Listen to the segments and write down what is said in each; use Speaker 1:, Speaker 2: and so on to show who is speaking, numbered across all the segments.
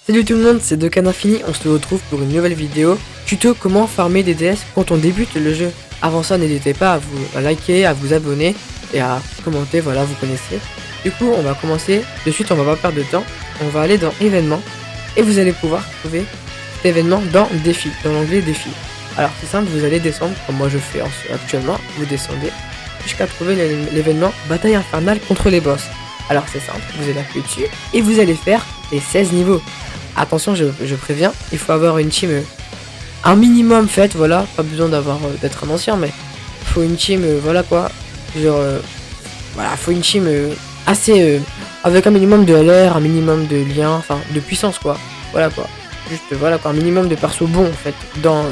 Speaker 1: Salut tout le monde, c'est Dokkan Infini, on se retrouve pour une nouvelle vidéo tuto comment farmer des DS quand on débute le jeu. Avant ça, n'hésitez pas à liker, à vous abonner et à commenter, voilà, vous connaissez. Du coup, on va commencer de suite, on va pas perdre de temps. On va aller dans événements et vous allez pouvoir trouver cet événement dans défi, dans l'onglet défi. Alors c'est simple, vous allez descendre comme moi je fais actuellement, vous descendez jusqu'à trouver l'événement bataille infernale contre les boss. Alors c'est simple, vous allez appuyer dessus et vous allez faire les 16 niveaux. Attention, je préviens, il faut avoir une team un minimum faite, voilà, pas besoin d'être un ancien, mais faut une team, voilà quoi, genre, voilà, faut une team assez, avec un minimum de LR, un minimum de lien, enfin, de puissance quoi, voilà quoi, juste, voilà quoi, un minimum de perso bon en fait, dans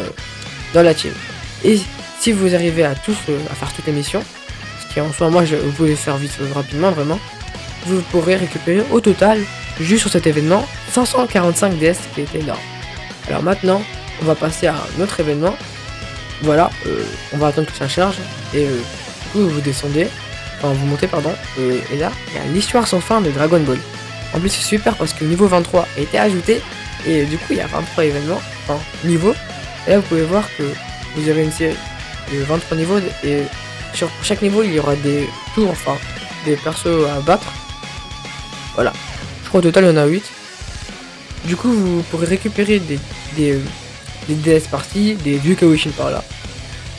Speaker 1: la team. Et si vous arrivez à tous, à faire toutes les missions, ce qui en soi, moi, vous pouvez le faire vite, rapidement, vraiment, vous pourrez récupérer au total, juste sur cet événement, 545 DS, qui est énorme. Alors maintenant, on va passer à un autre événement. Voilà, on va attendre que ça charge. Et du coup, vous descendez, enfin vous montez, pardon. Et là, il y a l'histoire sans fin de Dragon Ball. En plus, c'est super parce que le niveau 23 a été ajouté. Et du coup, il y a 23 événements, enfin niveaux. Et là, vous pouvez voir que vous avez une série de 23 niveaux. Et sur chaque niveau, il y aura des tours, enfin des persos à battre. Voilà. Je crois au total il y en a 8. Du coup vous pourrez récupérer des DS par-ci, des vieux Kawashin par-là.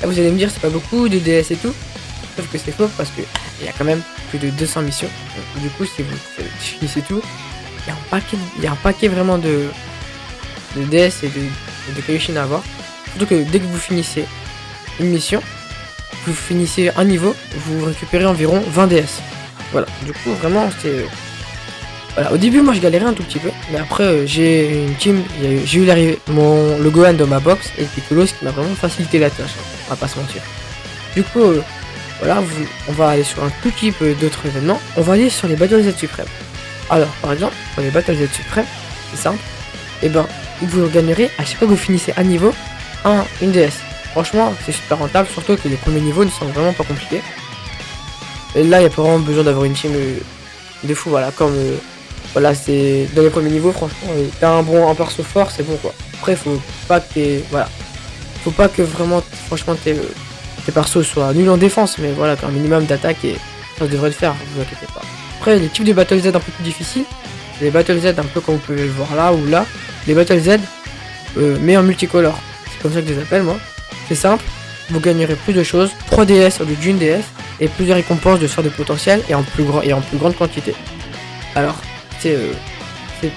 Speaker 1: Là vous allez me dire c'est pas beaucoup de DS et tout. Sauf que c'est faux parce que il y a quand même plus de 200 missions. Donc, du coup si vous finissez tout, il y a un paquet vraiment de DS et de Kawashin à avoir. Surtout que dès que vous finissez une mission, vous finissez un niveau, vous récupérez environ 20 DS. Voilà, du coup vraiment c'est... Voilà, au début moi je galérais un tout petit peu, mais après j'ai une team, j'ai eu le Gohan dans ma box et le Piccolo, ce qui m'a vraiment facilité la tâche, on va pas se mentir. Du coup, voilà, on va aller sur un tout petit peu d'autres événements, on va aller sur les Battle Z Suprême. Alors par exemple, pour les Battle Z Suprême, c'est simple, et ben vous gagnerez à chaque fois que vous finissez un niveau, une DS. Franchement c'est super rentable, surtout que les premiers niveaux ne sont vraiment pas compliqués. Et là il n'y a pas vraiment besoin d'avoir une team de fou, voilà, comme... Voilà, c'est dans les premiers niveaux, franchement, t'as un perso fort, c'est bon quoi. Après, faut pas que vraiment, franchement, tes persos soient nuls en défense, mais voilà, qu'un minimum d'attaque et ça devrait le faire, vous inquiétez pas. Après, les types de Battle Z un peu plus difficiles, c'est les Battle Z un peu comme vous pouvez le voir là ou là, les Battle Z, mais en multicolore. C'est comme ça que je les appelle moi. C'est simple, vous gagnerez plus de choses, 3 DS au lieu d'une DS, et plus de récompenses de sphères de potentiel et en plus grande quantité. Alors, c'est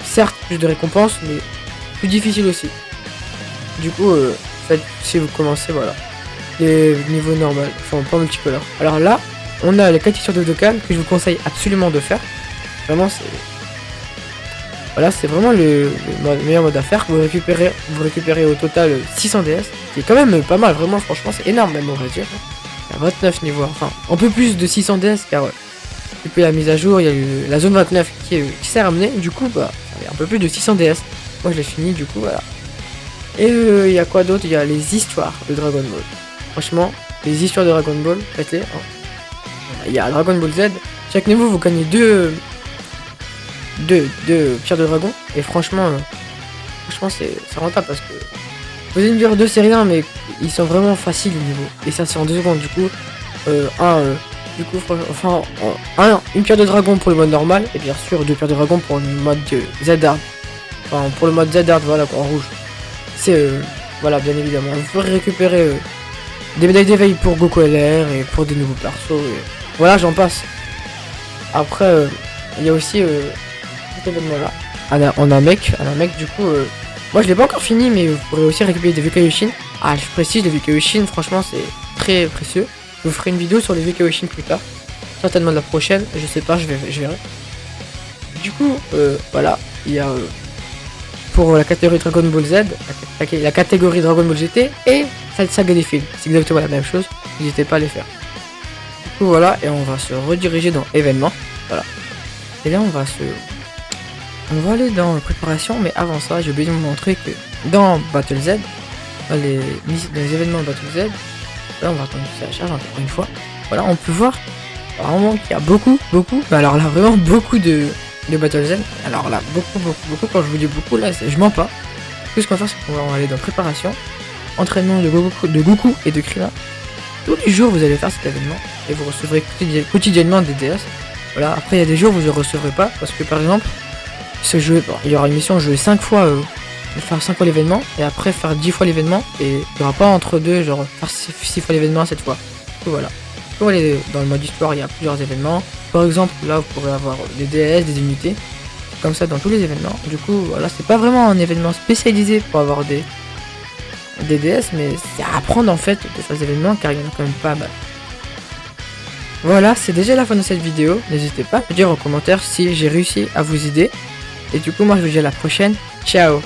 Speaker 1: certes plus de récompenses, mais plus difficile aussi. Du coup, si vous commencez, voilà, les niveaux normaux, enfin pas multicolore. Alors là, on a les 4 t-shirts de Dokkan que je vous conseille absolument de faire. Vraiment, c'est vraiment le meilleur mode à faire. Vous récupérez au total 600 DS, qui est quand même pas mal. Vraiment, franchement, c'est énorme même, on va dire. Il y a 29 niveaux, enfin un peu plus de 600 DS car depuis la mise à jour, il y a la zone 29 qui s'est ramenée, du coup, bah, il y a un peu plus de 600 DS. Moi, je l'ai fini, du coup, voilà. Et il y a quoi d'autre? Il y a les histoires de Dragon Ball. Franchement, les histoires de Dragon Ball, faites-les. Hein. Il y a Dragon Ball Z. Chaque niveau, vous gagnez deux pierres de dragon. Et franchement, c'est rentable parce que vous allez me dire 2 c'est rien, mais ils sont vraiment faciles les niveaux. Et ça, c'est en 2 secondes, du coup. Du coup, enfin, une pierre de dragon pour le mode normal, et bien sûr 2 pierres de dragon pour le mode Z-Hard. Enfin, pour le mode Z-Hard, voilà, en rouge. C'est, voilà, bien évidemment. Vous pourrez récupérer des médailles d'éveil pour Goku LR et pour des nouveaux persos. Et voilà, j'en passe. Après, il y a aussi cet événement-là. On a un mec, du coup, moi je l'ai pas encore fini, mais vous pourrez aussi récupérer des vieux Kaioshin. Ah, je précise, les vieux Kaioshin, franchement, c'est très précieux. Je vous ferai une vidéo sur les vieux Kaioshin plus tard. Certainement la prochaine, je sais pas, je verrai. Du coup, voilà, il y a pour la catégorie Dragon Ball Z, la catégorie Dragon Ball GT et Saga des films. C'est exactement la même chose, n'hésitez pas à les faire. Du coup, voilà, et on va se rediriger dans événements. Voilà. Et là, on va aller dans préparation, mais avant ça, j'ai oublié de vous montrer que dans Battle Z, dans les événements Battle Z, là on va attendre que ça charge encore une fois. Voilà, on peut voir vraiment qu'il y a beaucoup, mais alors là vraiment beaucoup de de Battle Z. Alors là, beaucoup, quand je vous dis beaucoup, là, je mens pas. Tout ce qu'on va faire, c'est qu'on va aller dans préparation, entraînement de Goku et de Krillin. Tous les jours, vous allez faire cet événement et vous recevrez quotidiennement des DS. Voilà, après, il y a des jours où vous ne recevrez pas parce que par exemple, ce jeu, bon, il y aura une mission jouer 5 fois, faire 5 fois l'événement et après faire 10 fois l'événement et il n'y aura pas entre deux, genre faire 6 fois l'événement cette fois. Donc voilà. Pour aller dans le mode histoire, il y a plusieurs événements. Par exemple, là, vous pourrez avoir des DS, des unités, comme ça dans tous les événements. Du coup, voilà, c'est pas vraiment un événement spécialisé pour avoir des DS, mais c'est à apprendre en fait de faire des événements car il y en a quand même pas mal. Voilà, c'est déjà la fin de cette vidéo. N'hésitez pas à me dire en commentaire si j'ai réussi à vous aider. Et du coup, moi je vous dis à la prochaine. Ciao!